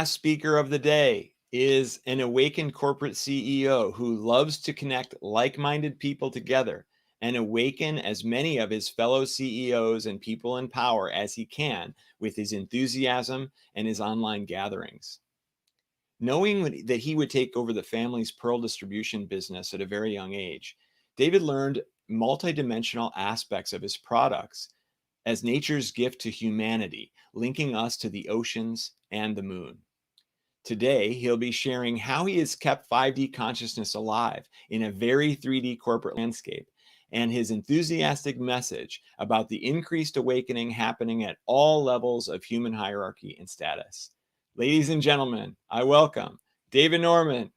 last speaker of the day is an awakened corporate CEO who loves to connect like-minded people together and awaken as many of his fellow CEOs and people in power as he can with his enthusiasm and his online gatherings. Knowing that he would take over the family's pearl distribution business at a very young age, David learned multidimensional aspects of his products as nature's gift to humanity, linking us to the oceans and the moon. Today, he'll be sharing how he has kept 5D consciousness alive in a very 3D corporate landscape, and his enthusiastic message about the increased awakening happening at all levels of human hierarchy and status. Ladies and gentlemen, I welcome David Norman.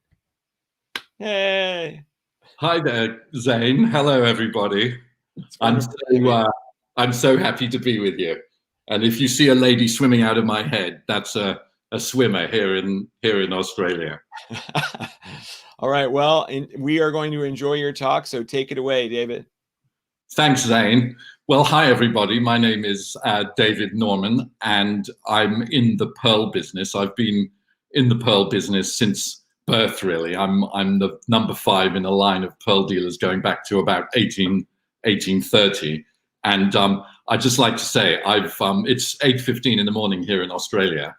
Hey. Hi there, Xane. Hello, everybody. I'm so happy to be with you. And if you see a lady swimming out of my head, that's a swimmer here in Australia. All right. Well, we are going to enjoy your talk, so take it away, David. Thanks, Xane. Well, hi, everybody. My name is David Norman, and I'm in the pearl business. I've been in the pearl business since birth, really. I'm the number 5 in a line of pearl dealers going back to about 1830. And I'd just like to say, it's 8:15 in the morning here in Australia,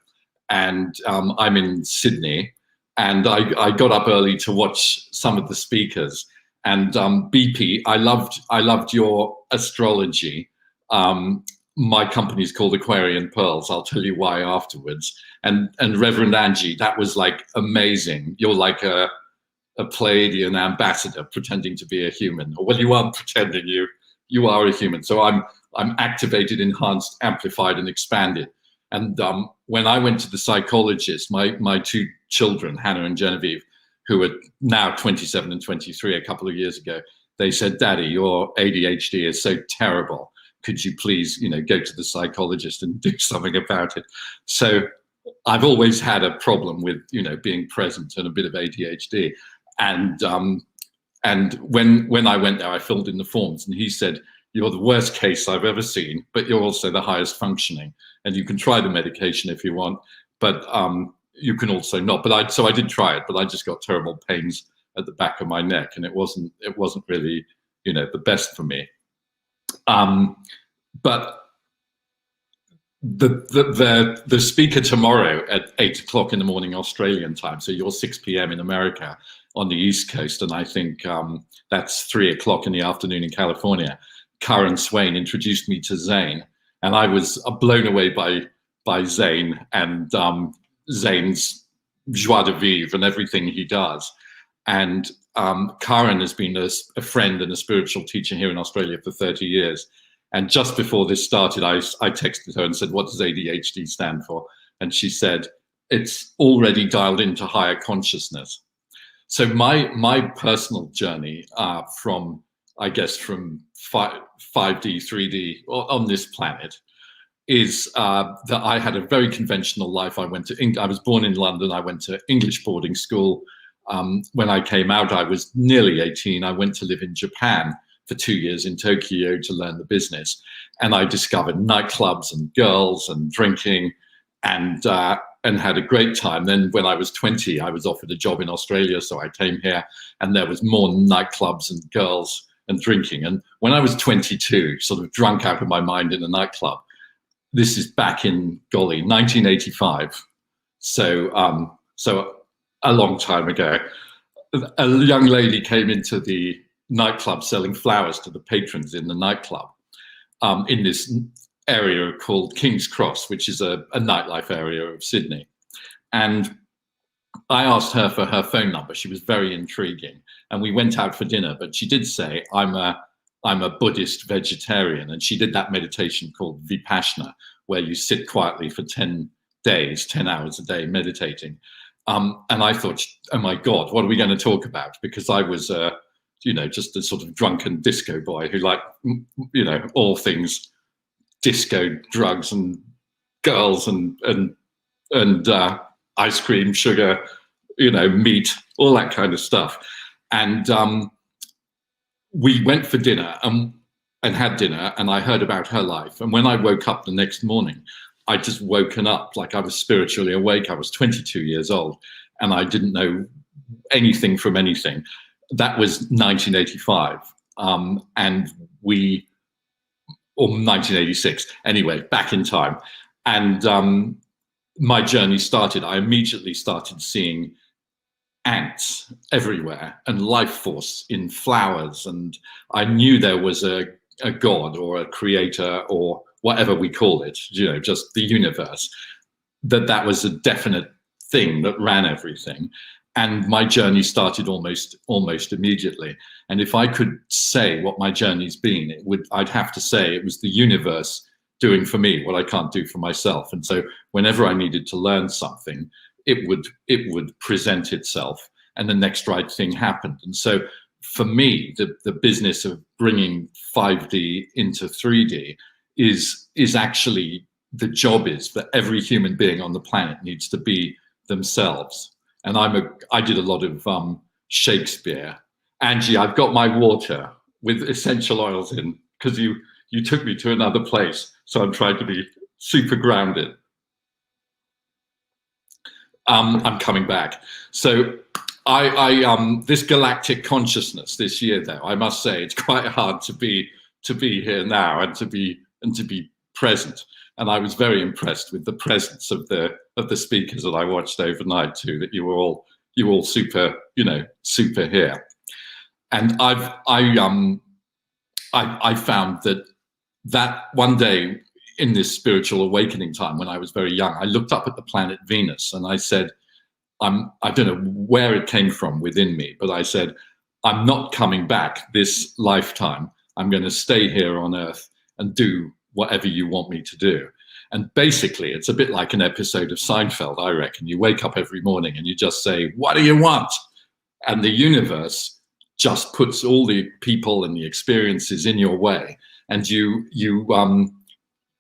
and I'm in Sydney, and I got up early to watch some of the speakers. And BP, I loved your astrology. My company's called Aquarian Pearls. I'll tell you why afterwards. And Reverend Angie, that was like amazing. You're like a Pleiadian ambassador pretending to be a human. Well, you aren't pretending, you are a human. So I'm activated, enhanced, amplified, and expanded. And when I went to the psychologist, my 2 children, Hannah and Genevieve, who are now 27 and 23 a couple of years ago, they said, "Daddy, your ADHD is so terrible. Could you please, go to the psychologist and do something about it?" So I've always had a problem with, being present and a bit of ADHD. And when I went there, I filled in the forms, and he said, "You're the worst case I've ever seen, but you're also the highest functioning. And you can try the medication if you want, but you can also not." So I did try it, but I just got terrible pains at the back of my neck, and it wasn't really, the best for me. But the speaker tomorrow at 8 o'clock in the morning Australian time, so you're 6 p.m. in America on the East Coast, and I think that's 3 o'clock in the afternoon in California. Karen Swain introduced me to Xane, and I was blown away by Xane and Zane's joie de vivre and everything he does. And Karen has been a friend and a spiritual teacher here in Australia for 30 years. And just before this started, I texted her and said, "What does ADHD stand for?" And she said, "It's already dialed into higher consciousness." So my personal journey from 5D, 3D on this planet is that I had a very conventional life. I was born in London. I went to English boarding school. When I came out, I was nearly 18. I went to live in Japan for 2 years in Tokyo to learn the business. And I discovered nightclubs and girls and drinking and had a great time. Then when I was 20, I was offered a job in Australia. So I came here, and there was more nightclubs and girls and drinking. And when I was 22, sort of drunk out of my mind in a nightclub, this is back in, 1985. So a long time ago, a young lady came into the nightclub selling flowers to the patrons in the nightclub in this area called King's Cross, which is a nightlife area of Sydney. And I asked her for her phone number. She was very intriguing. And we went out for dinner, but she did say, I'm a Buddhist vegetarian. And she did that meditation called Vipassana, where you sit quietly for 10 days, 10 hours a day meditating. And I thought, oh my God, what are we going to talk about? Because I was, just a sort of drunken disco boy who liked, all things disco, drugs and girls and ice cream, sugar, meat, all that kind of stuff. And we went for dinner and had dinner, and I heard about her life. And when I woke up the next morning, I just woken up, like I was spiritually awake. I was 22 years old and I didn't know anything from anything. That was 1985. And we, or 1986, anyway, back in time. And my journey started. I immediately started seeing ants everywhere and life force in flowers. And I knew there was a God or a creator or whatever we call it, you know, just the universe, that was a definite thing that ran everything. And my journey started almost immediately. And if I could say what my journey's been, I'd have to say it was the universe doing for me what I can't do for myself. And so whenever I needed to learn something, it would present itself, and the next right thing happened. And so for me, the business of bringing 5D into 3D is actually, the job is that every human being on the planet needs to be themselves. And I did a lot of Shakespeare. Angie, I've got my water with essential oils in, because you took me to another place. So I'm trying to be super grounded. I'm coming back. So this galactic consciousness this year, though, I must say it's quite hard to be here now and to be present. And I was very impressed with the presence of the speakers that I watched overnight too. That you were all super, super here. And I found that one day in this spiritual awakening time when I was very young, I looked up at the planet Venus and I said, I don't know where it came from within me, but I said, I'm not coming back this lifetime. I'm going to stay here on Earth and do whatever you want me to do. And basically, it's a bit like an episode of Seinfeld, I reckon. You wake up every morning and you just say, what do you want? And the universe just puts all the people and the experiences in your way. And you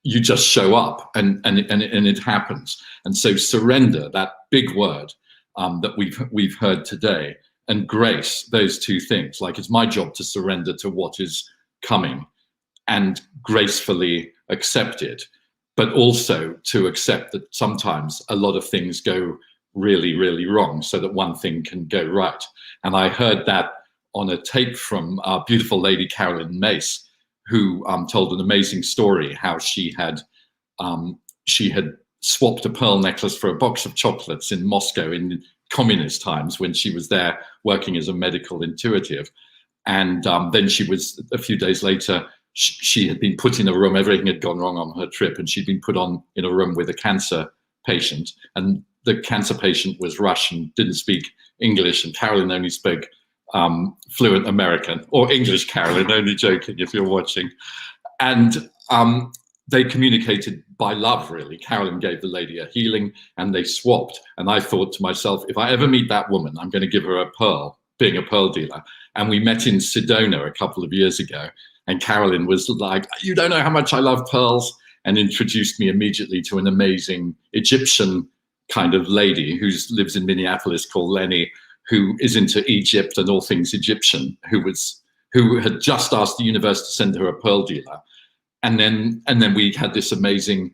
just show up and it happens. And so surrender, that big word that we've heard today, and grace, those two things. Like, it's my job to surrender to what is coming and gracefully accept it, but also to accept that sometimes a lot of things go really, really wrong so that one thing can go right. And I heard that on a tape from our beautiful lady, Carolyn Mace, who told an amazing story how she had swapped a pearl necklace for a box of chocolates in Moscow in communist times when she was there working as a medical intuitive. And then she was, a few days later, she had been put in a room, everything had gone wrong on her trip, and she'd been put in a room with a cancer patient. And the cancer patient was Russian, didn't speak English, and Carolyn only spoke fluent American, or English, Carolyn, only joking if you're watching. And they communicated by love, really. Carolyn gave the lady a healing and they swapped. And I thought to myself, if I ever meet that woman, I'm going to give her a pearl, being a pearl dealer. And we met in Sedona a couple of years ago. And Carolyn was like, you don't know how much I love pearls, and introduced me immediately to an amazing Egyptian kind of lady who lives in Minneapolis called Lenny, who is into Egypt and all things Egyptian, who had just asked the universe to send her a pearl dealer. And then we had this amazing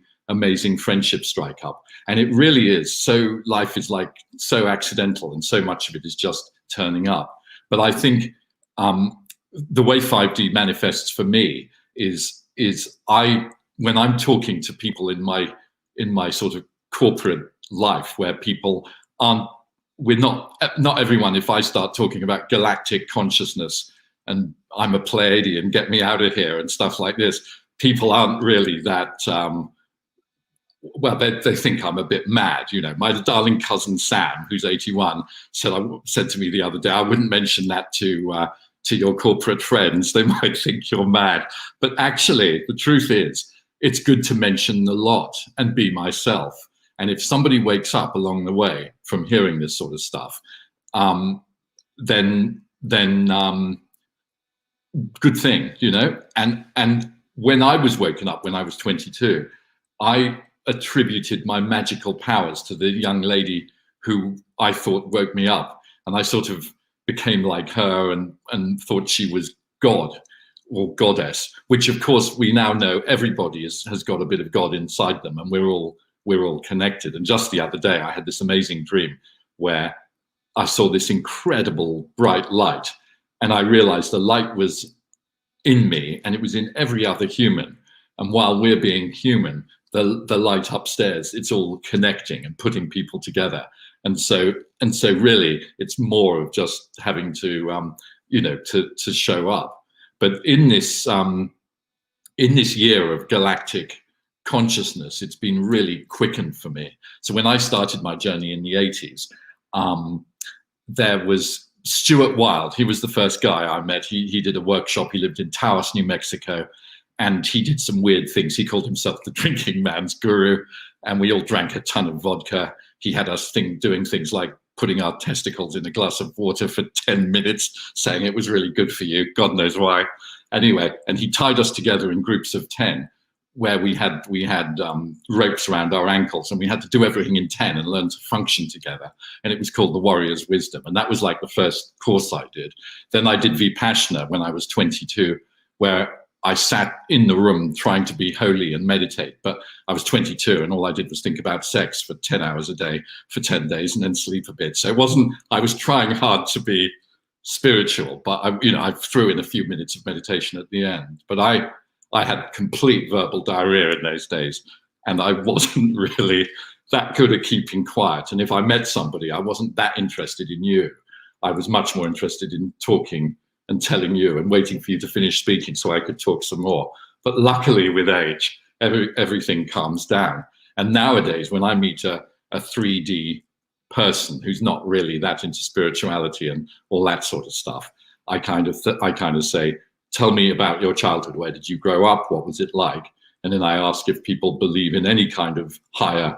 friendship strike up. And it really is. So life is like so accidental, and so much of it is just turning up. But I think the way 5D manifests for me is when I'm talking to people in my sort of corporate life, where people not everyone, if I start talking about galactic consciousness and I'm a Pleiadian, get me out of here and stuff like this, people aren't really that, well, they think I'm a bit mad. My darling cousin Sam, who's 81, said to me the other day, I wouldn't mention that to your corporate friends. They might think you're mad. But actually, the truth is, it's good to mention a lot and be myself. And if somebody wakes up along the way from hearing this sort of stuff, then good thing, And when I was woken up, when I was 22, I attributed my magical powers to the young lady who I thought woke me up. And I sort of became like her and thought she was God, or goddess, which of course we now know everybody has got a bit of God inside them, and we're all connected. And just the other day, I had this amazing dream where I saw this incredible bright light, and I realized the light was in me and it was in every other human. And while we're being human, the light upstairs, it's all connecting and putting people together. And so really, it's more of just having to, to show up. But in this year of galactic consciousness, it's been really quickened for me. So when I started my journey in the 80s, there was Stuart Wilde. He was the first guy I met. He did a workshop. He lived in Taos, New Mexico, and he did some weird things. He called himself the drinking man's guru, and we all drank a ton of vodka. He had us doing things like putting our testicles in a glass of water for 10 minutes, saying it was really good for you. God knows why. Anyway, and he tied us together in groups of 10, where we had ropes around our ankles, and we had to do everything in 10 and learn to function together. And it was called the Warrior's Wisdom. And that was like the first course I did. Then I did Vipassana when I was 22, where I sat in the room trying to be holy and meditate. But I was 22 and all I did was think about sex for 10 hours a day for 10 days and then sleep a bit. So it wasn't, I was trying hard to be spiritual, but I threw in a few minutes of meditation at the end. But I had complete verbal diarrhea in those days, and I wasn't really that good at keeping quiet. And if I met somebody, I wasn't that interested in you. I was much more interested in talking and telling you and waiting for you to finish speaking so I could talk some more. But luckily with age, everything calms down. And nowadays, when I meet a 3D person who's not really that into spirituality and all that sort of stuff, I kind of say, tell me about your childhood. Where did you grow up? What was it like? And then I ask if people believe in any kind of higher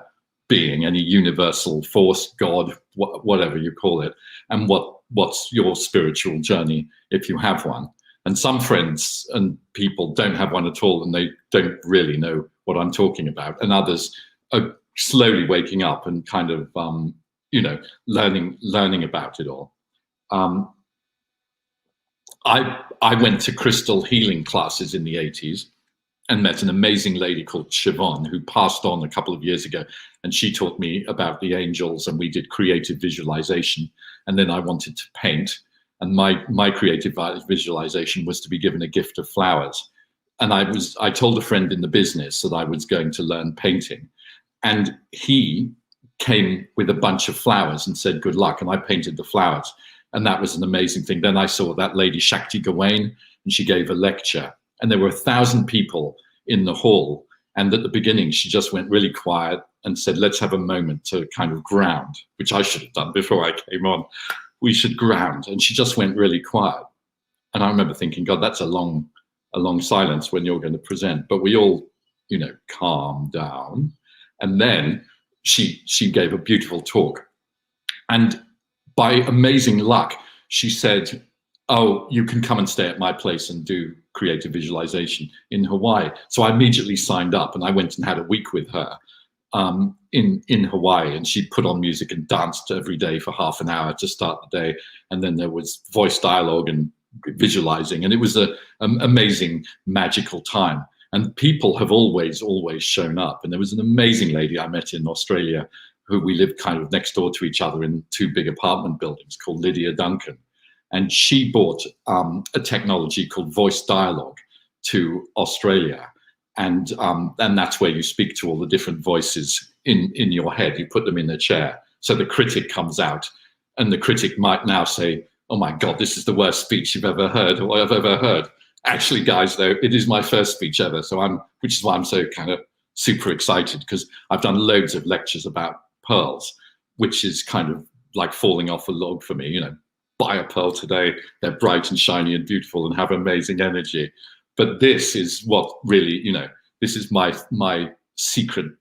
being, any universal force, God, whatever you call it, and what's your spiritual journey if you have one. And some friends and people don't have one at all, and they don't really know what I'm talking about. And others are slowly waking up and kind of learning about it all. I went to crystal healing classes in the 80s and met an amazing lady called Siobhan, who passed on a couple of years ago. And she taught me about the angels, and we did creative visualization. And then I wanted to paint. And my creative visualization was to be given a gift of flowers. And I told a friend in the business that I was going to learn painting. And he came with a bunch of flowers and said, good luck. And I painted the flowers. And that was an amazing thing. Then I saw that lady, Shakti Gawain, and she gave a lecture. And there were 1,000 people in the hall. And at the beginning, she just went really quiet and said, let's have a moment to kind of ground, which I should have done before I came on. We should ground. And she just went really quiet. And I remember thinking, God, that's a long silence when you're going to present. But we all, calmed down. And then she gave a beautiful talk. And by amazing luck, she said, oh, you can come and stay at my place and do creative visualization in Hawaii. So I immediately signed up, and I went and had a week with her in Hawaii, and she put on music and danced every day for half an hour to start the day. And then there was voice dialogue and visualizing, and it was an amazing, magical time. And people have always shown up. And there was an amazing lady I met in Australia who we lived kind of next door to each other in 2 big apartment buildings, called Lydia Duncan. And she brought a technology called voice dialogue to Australia. And that's where you speak to all the different voices in your head. You put them in a chair. So the critic comes out, and the critic might now say, oh my God, this is the worst speech you've ever heard or I've ever heard. Actually, guys, though, it is my first speech ever. Which is why I'm so kind of super excited, because I've done loads of lectures about pearls, which is kind of like falling off a log for me. Buy a pearl today. They're bright and shiny and beautiful and have amazing energy. But this is what really, this is my secret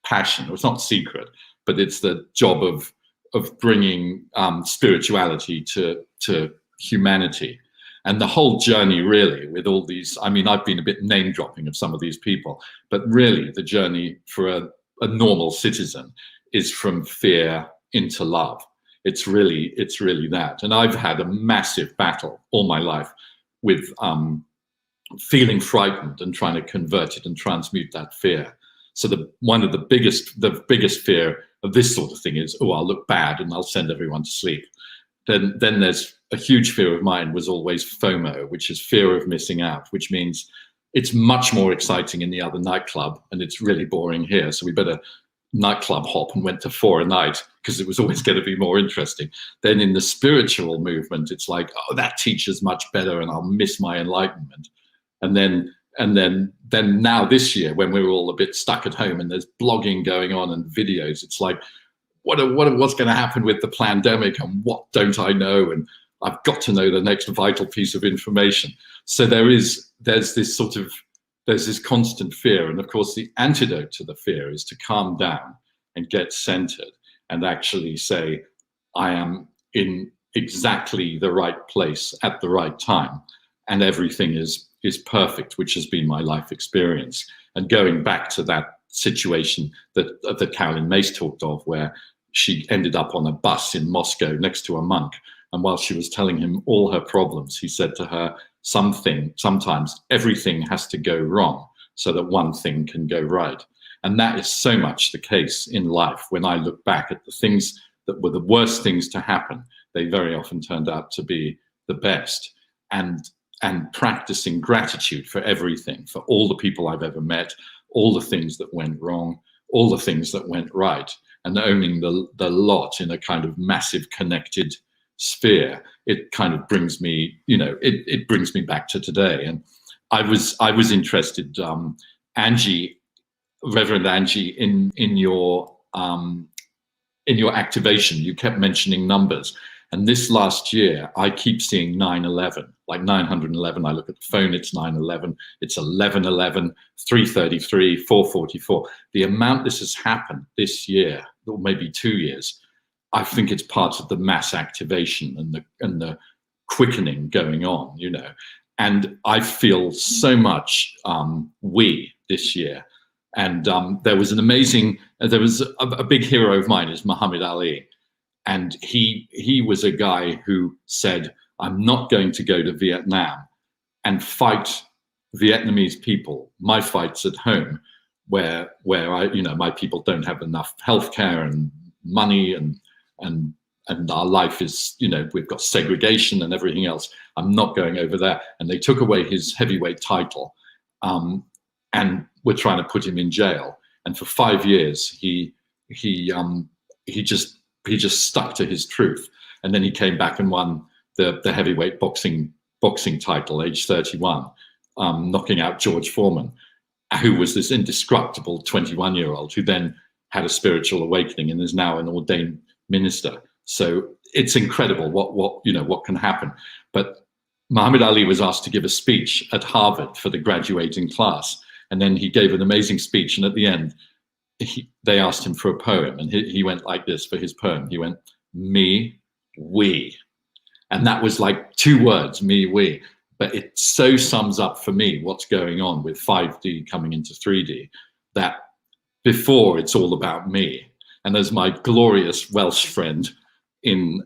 passion. Well, it's not secret, but it's the job of bringing spirituality to humanity. And the whole journey, really, with all these, I've been a bit name dropping of some of these people, but really the journey for a normal citizen is from fear into love. It's really that. And I've had a massive battle all my life with feeling frightened and trying to convert it and transmute that fear. So the biggest fear of this sort of thing is, oh, I'll look bad and I'll send everyone to sleep. Then there's a huge fear of mine was always FOMO, which is fear of missing out, which means it's much more exciting in the other nightclub and it's really boring here. So we better nightclub hop, and went to 4 a night because it was always going to be more interesting. Then in the spiritual movement, it's like, oh, that teacher's much better and I'll miss my enlightenment. And then now this year, when we're all a bit stuck at home and there's blogging going on and videos, it's like, what's going to happen with the pandemic and what don't I know? And I've got to know the next vital piece of information. So there's this constant fear. And of course, the antidote to the fear is to calm down and get centered and actually say, I am in exactly the right place at the right time. And everything is perfect, which has been my life experience. And going back to that situation that Carolyn Mace talked of, where she ended up on a bus in Moscow next to a monk. And while she was telling him all her problems, he said to her, sometimes everything has to go wrong so that one thing can go right. And that is so much the case in life. When I look back at the things that were the worst things to happen, they very often turned out to be the best. And practicing gratitude for everything, for all the people I've ever met, all the things that went wrong, all the things that went right, and owning the lot in a kind of massive connected sphere, it kind of brings me, it brings me back to today. And I was interested, Angie, Reverend Angie, in your activation, you kept mentioning numbers. And this last year, I keep seeing 911, like 911. I look at the phone, it's 911, it's 1111, 333, 444. The amount this has happened this year, or maybe 2 years, I think it's part of the mass activation and the quickening going on, And I feel so much we this year. And there was a big hero of mine is Muhammad Ali. And he was a guy who said, I'm not going to go to Vietnam and fight Vietnamese people. My fight's at home where I, my people don't have enough healthcare and money and our life is, we've got segregation and everything else. I'm not going over there. And they took away his heavyweight title and were trying to put him in jail. And for 5 years, he just stuck to his truth. And then he came back and won the heavyweight boxing title, age 31, knocking out George Foreman, who was this indestructible 21-year-old who then had a spiritual awakening and is now an ordained minister. So it's incredible what can happen. But Muhammad Ali was asked to give a speech at Harvard for the graduating class. And then he gave an amazing speech. And at the end, they asked him for a poem, and he went like this for his poem. He went, me, we. And that was like 2 words, me, we. But it so sums up for me what's going on with 5D coming into 3D, that before it's all about me. And as my glorious Welsh friend in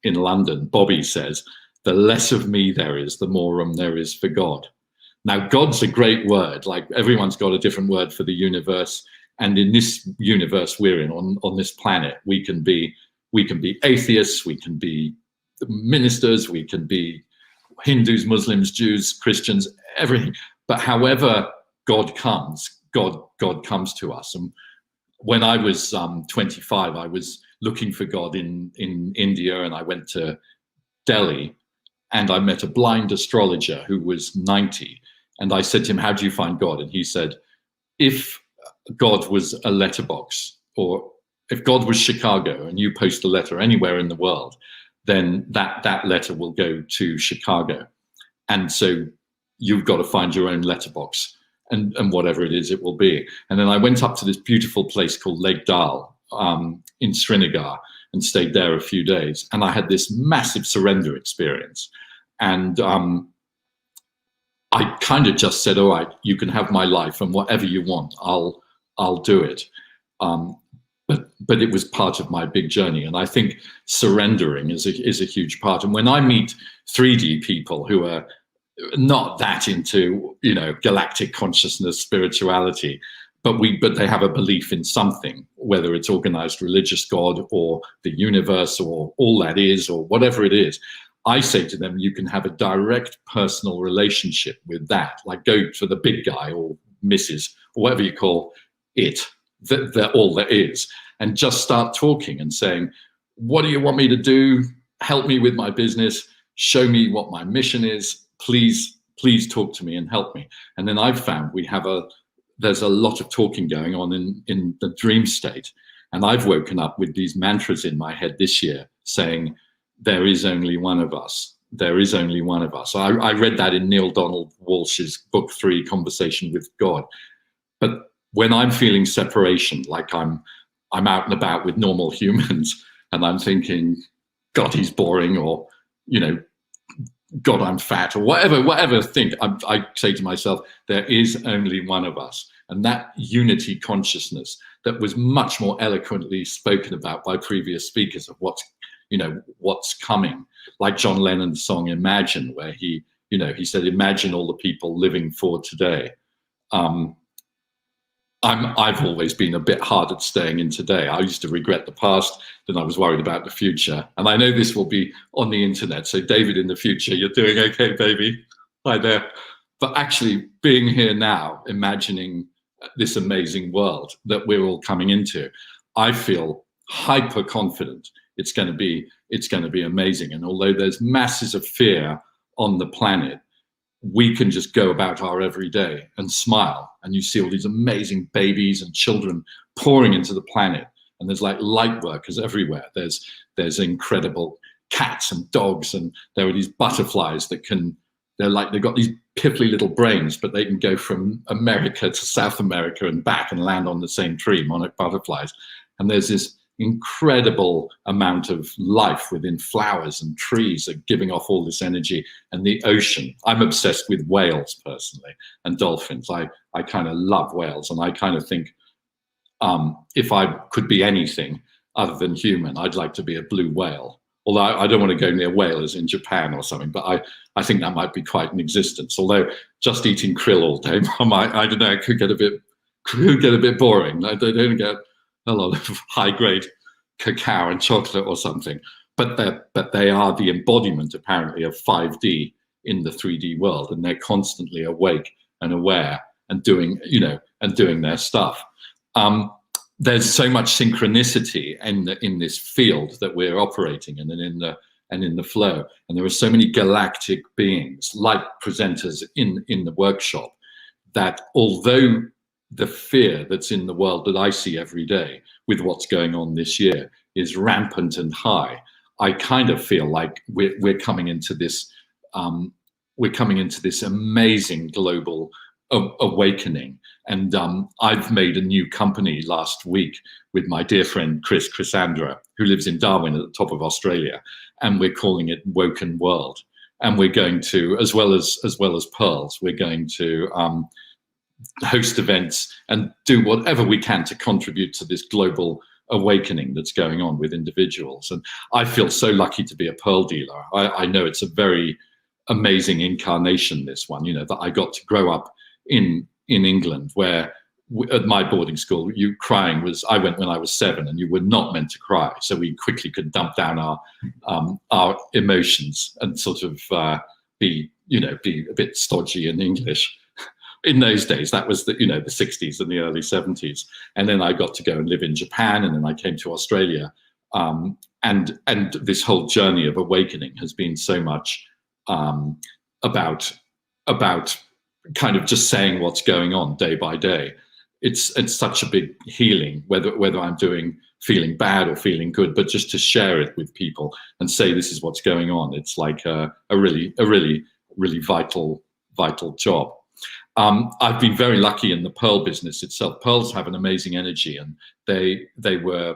London, Bobby, says, the less of me there is, the more room there is for God. Now, God's a great word. Like, everyone's got a different word for the universe. And in this universe we're in, on this planet, we can be atheists, we can be ministers, we can be Hindus, Muslims, Jews, Christians, everything. But however God comes to us. And when I was 25, I was looking for God in India, and I went to Delhi, and I met a blind astrologer who was 90. And I said to him, how do you find God? And he said, if God was a letterbox, or if God was Chicago and you post a letter anywhere in the world, then that letter will go to Chicago. And so you've got to find your own letterbox, and whatever it is, it will be. And then I went up to this beautiful place called Lake Dal in Srinagar and stayed there a few days. And I had this massive surrender experience. And I kind of just said, all right, you can have my life, and whatever you want, I'll do it. But it was part of my big journey. And I think surrendering is a huge part. And when I meet 3D people who are not that into, galactic consciousness, spirituality, but they have a belief in something, whether it's organized religious God or the universe or all that is, or whatever it is. I say to them, you can have a direct personal relationship with that, like go for the big guy or Mrs. or whatever you call it, that all there is, and just start talking and saying, what do you want me to do? Help me with my business. Show me what my mission is. Please talk to me and help me. And then I've found there's a lot of talking going on in the dream state. And I've woken up with these mantras in my head this year saying, there is only one of us. There is only one of us. I read that in Neil Donald Walsh's book 3, Conversation with God. But when I'm feeling separation, like I'm out and about with normal humans and I'm thinking, God, he's boring, or, God, I'm fat, or whatever thing, I say to myself, there is only one of us. And that unity consciousness that was much more eloquently spoken about by previous speakers of what's coming, like John Lennon's song Imagine, where he said, imagine all the people living for today. I've always been a bit hard at staying in today. I used to regret the past, then I was worried about the future. And I know this will be on the internet. So David, in the future, you're doing okay, baby. Hi there. But actually being here now, imagining this amazing world that we're all coming into, I feel hyper confident it's going to be amazing. And although there's masses of fear on the planet, we can just go about our everyday and smile, and you see all these amazing babies and children pouring into the planet, and there's like light workers everywhere. There's incredible cats and dogs, and there are these butterflies that they've got these piffly little brains, but they can go from America to South America and back and land on the same tree, monarch butterflies. And there's this incredible amount of life within flowers and trees that are giving off all this energy. And the ocean, I'm obsessed with whales personally, and dolphins. I kind of love whales, and I kind of think if I could be anything other than human, I'd like to be a blue whale. Although I don't want to go near whales in Japan or something, but I think that might be quite an existence. Although just eating krill all day, I don't know, it could get a bit boring. I don't get a lot of high-grade cacao and chocolate or something, but they are the embodiment, apparently, of 5D in the 3D world, and they're constantly awake and aware and doing their stuff. There's so much synchronicity in this field that we're operating in, and in the flow, and there are so many galactic beings, like presenters in the workshop, that although the fear that's in the world that I see every day with what's going on this year is rampant and high, I kind of feel like we're coming into this amazing global awakening. And I've made a new company last week with my dear friend Chrisandra, who lives in Darwin at the top of Australia, and we're calling it Woken World. And we're going to, as well as Pearls, we're going to host events and do whatever we can to contribute to this global awakening that's going on with individuals. And I feel so lucky to be a Pearl dealer. I know it's a very amazing incarnation, this one, that I got to grow up in England, where at my boarding school, I went when I was 7, and you were not meant to cry. So we quickly could dump down our emotions and sort of be a bit stodgy in English. In those days, that was the 60s and the early 70s. And then I got to go and live in Japan, and then I came to Australia. And this whole journey of awakening has been so much about kind of just saying what's going on day by day. It's such a big healing, whether I'm feeling bad or feeling good, but just to share it with people and say this is what's going on. It's like a really vital job. I've been very lucky in the pearl business itself. Pearls have an amazing energy, and they were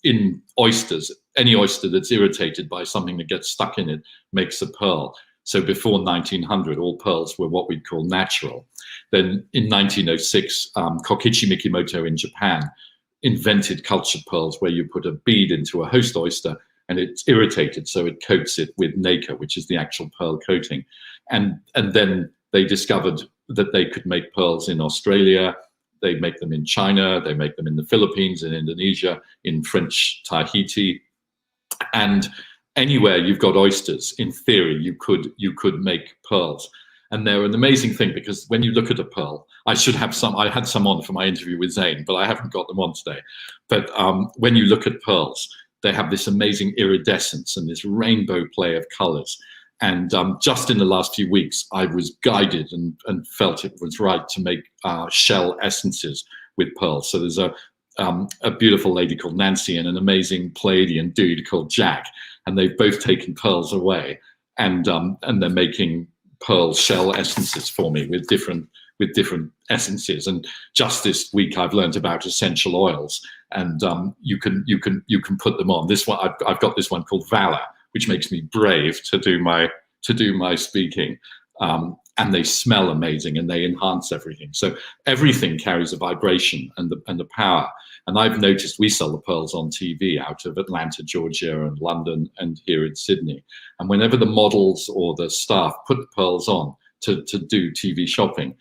in oysters. Any oyster that's irritated by something that gets stuck in it makes a pearl. So before 1900, all pearls were what we'd call natural. Then in 1906, Kokichi Mikimoto in Japan invented cultured pearls, where you put a bead into a host oyster and it's irritated, so it coats it with nacre, which is the actual pearl coating. And then they discovered that they could make pearls in Australia, they make them in China, they make them in the Philippines, in Indonesia, in French Tahiti, and anywhere you've got oysters, in theory, you could make pearls. And they're an amazing thing, because when you look at a pearl, I had some on for my interview with Xane, but I haven't got them on today. But when you look at pearls, they have this amazing iridescence and this rainbow play of colors. And just in the last few weeks, I was guided and felt it was right to make shell essences with pearls. So there's a beautiful lady called Nancy and an amazing Pleiadian dude called Jack, and they've both taken pearls away, and they're making pearl shell essences for me with different essences. And just this week I've learned about essential oils, and you can put them on. This one I've got this one called Valor, which makes me brave to do my speaking. And they smell amazing, and they enhance everything. So everything carries a vibration and the power. And I've noticed we sell the pearls on TV out of Atlanta, Georgia, and London, and here in Sydney. And whenever the models or the staff put the pearls on to do TV shopping,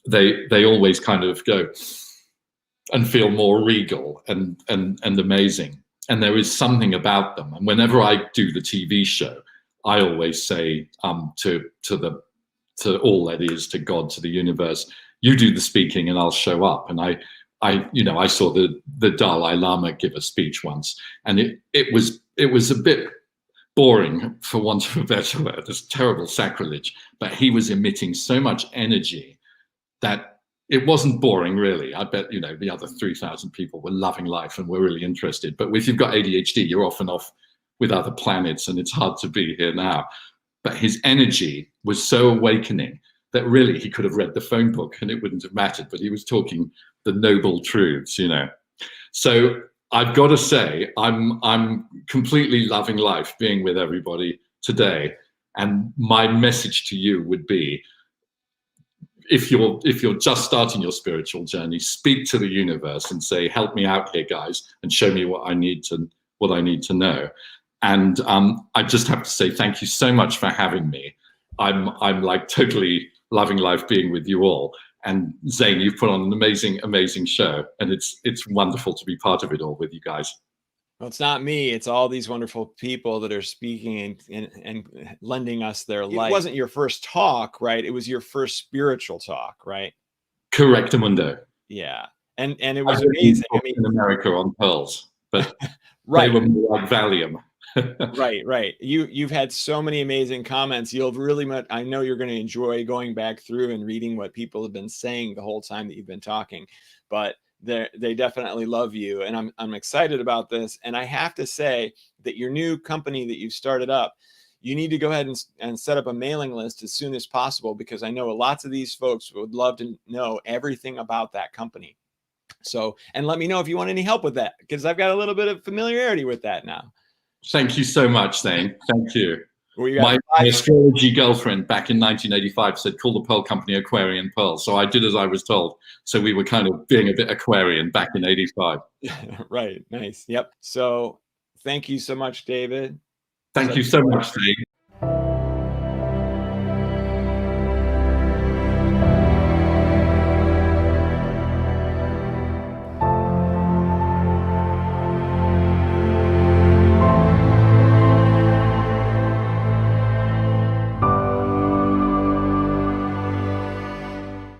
they always kind of go and feel more regal and amazing. And there is something about them. And whenever I do the TV show, I always say to all that is, to God, to the universe, you do the speaking and I'll show up. And I saw the Dalai Lama give a speech once, and it was a bit boring, for want of a better word. This terrible sacrilege, but he was emitting so much energy that it wasn't boring, really. I bet the other 3,000 people were loving life and were really interested. But if you've got ADHD, you're off and off with other planets, and it's hard to be here now. But his energy was so awakening that really he could have read the phone book and it wouldn't have mattered, but he was talking the noble truths, So I've got to say, I'm completely loving life being with everybody today. And my message to you would be, if you're just starting your spiritual journey, speak to the universe and say, help me out here, guys, and show me what I need to know. And I just have to say thank you so much for having me. I'm like totally loving life being with you all. And Xane, you've put on an amazing show, and it's wonderful to be part of it all with you guys. Well, it's not me. It's all these wonderful people that are speaking and lending us their light. It wasn't your first talk, right? It was your first spiritual talk, right? Correctamundo. Yeah. And it was amazing. I mean, in America on pearls, but right. They were more like Valium. Right. You've had so many amazing comments. You'll really I know you're going to enjoy going back through and reading what people have been saying the whole time that you've been talking. But they definitely love you, and I'm excited about this. And I have to say that your new company that you've started up, you need to go ahead and set up a mailing list as soon as possible, because I know lots of these folks would love to know everything about that company. So, and let me know if you want any help with that, because I've got a little bit of familiarity with that now. Thank you so much, Xane. Thank you. Well, my astrology girlfriend back in 1985 said, call the pearl company Aquarian Pearl. So I did as I was told. So we were kind of being a bit Aquarian back in 85. Right. Nice. Yep. So thank you so much, David. Thank you so much, Xane.